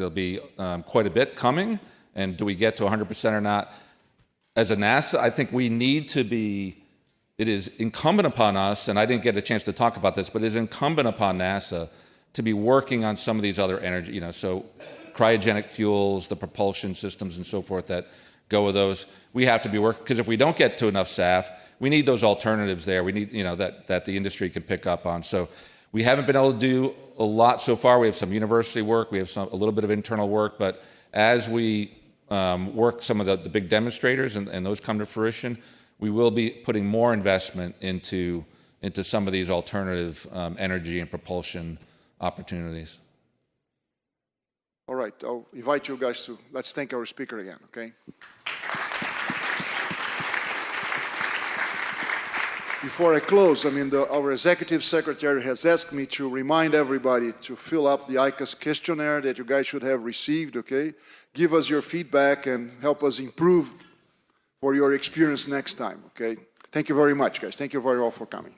be quite a bit coming. And do we get to 100% or not? As a NASA, I think we need to be. It is incumbent upon us, and I didn't get a chance to talk about this, but it is incumbent upon NASA to be working on some of these other energy, so cryogenic fuels, the propulsion systems and so forth that go with those. We have to be working, because if we don't get to enough SAF, we need those alternatives there. We need, that the industry can pick up on. So we haven't been able to do a lot so far. We have some university work, we have a little bit of internal work, but as we work some of the big demonstrators and those come to fruition, we will be putting more investment into some of these alternative energy and propulsion opportunities. All right, I'll invite you guys to, let's thank our speaker again, okay? Before I close, our executive secretary has asked me to remind everybody to fill up the ICAS questionnaire that you guys should have received, okay? Give us your feedback and help us improve for your experience next time, okay? Thank you very much, guys. Thank you very all for coming.